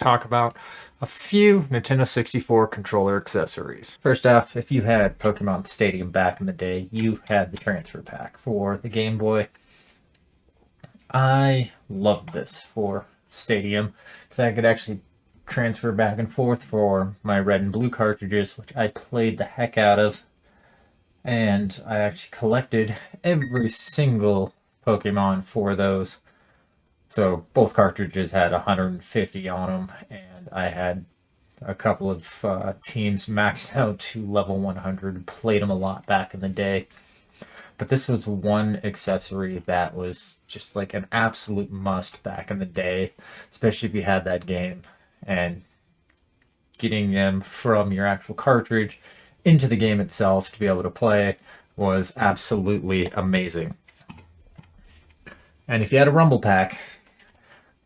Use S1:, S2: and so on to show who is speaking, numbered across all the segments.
S1: talk about a few Nintendo 64 controller accessories. First off, if you had Pokemon Stadium back in the day, you had the transfer pack for the Game Boy. I loved this for Stadium because I could actually transfer back and forth for my red and blue cartridges, which I played the heck out of. And I actually collected every single Pokemon for those. So both cartridges had 150 on them, and I had a couple of teams maxed out to level 100. Played them a lot back in the day. But this was one accessory that was just like an absolute must back in the day, especially if you had that game. And getting them from your actual cartridge into the game itself to be able to play was absolutely amazing. And if you had a Rumble Pack,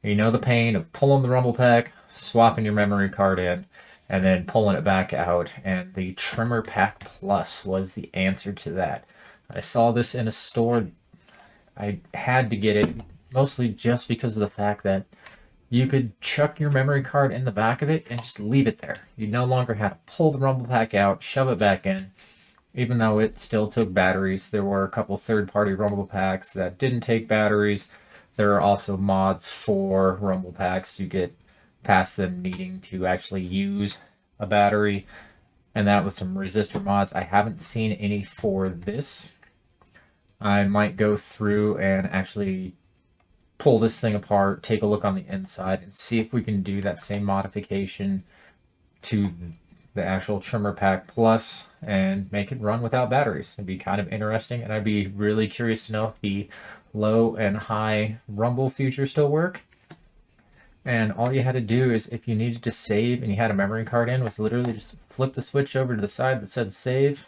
S1: you know the pain of pulling the Rumble Pack, swapping your memory card in, and then pulling it back out. And the Trimmer Pack Plus was the answer to that. I saw this in a store. I had to get it, mostly just because of the fact that you could chuck your memory card in the back of it and just leave it there. You no longer had to pull the Rumble Pack out, shove it back in. Even though it still took batteries, there were a couple third-party Rumble Packs that didn't take batteries. There are also mods for Rumble Packs to get past them needing to actually use a battery. And that with some resistor mods. I haven't seen any for this. I might go through and actually pull this thing apart, take a look on the inside, and see if we can do that same modification to the actual Trimmer Pack Plus and make it run without batteries. It'd be kind of interesting, and I'd be really curious to know if the low and high rumble features still work. And all you had to do is, if you needed to save and you had a memory card in, was literally just flip the switch over to the side that said save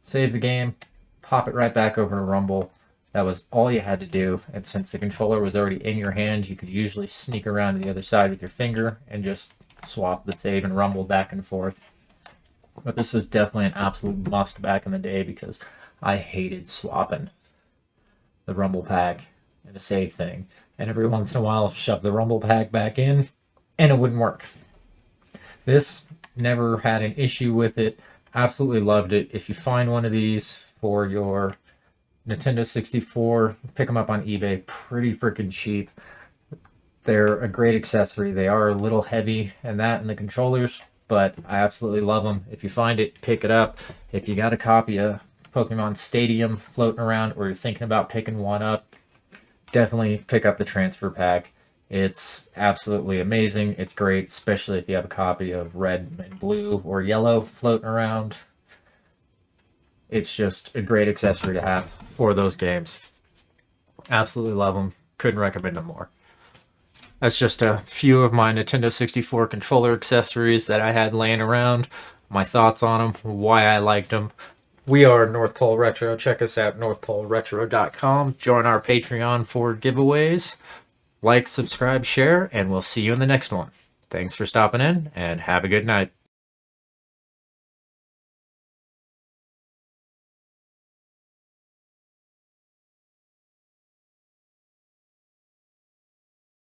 S1: the game, pop it right back over to Rumble. That was all you had to do, and since the controller was already in your hand, you could usually sneak around to the other side with your finger and just swap the save and Rumble back and forth. But this was definitely an absolute must back in the day because I hated swapping the Rumble Pack and the save thing. And every once in a while, shove the Rumble Pack back in, and it wouldn't work. This, never had an issue with it. Absolutely loved it. If you find one of these for your Nintendo 64, pick them up on eBay, pretty freaking cheap. They're a great accessory. They are a little heavy and the controllers, but I absolutely love them. If you find it, pick it up. If you got a copy of Pokemon Stadium floating around or you're thinking about picking one up, definitely pick up the transfer pack. It's absolutely amazing. It's great, especially if you have a copy of red and blue or yellow floating around. It's just a great accessory to have for those games. Absolutely love them. Couldn't recommend them more. That's just a few of my Nintendo 64 controller accessories that I had laying around. My thoughts on them, why I liked them. We are North Pole Retro. Check us out, northpoleretro.com. Join our Patreon for giveaways. Like, subscribe, share, and we'll see you in the next one. Thanks for stopping in, and have a good night.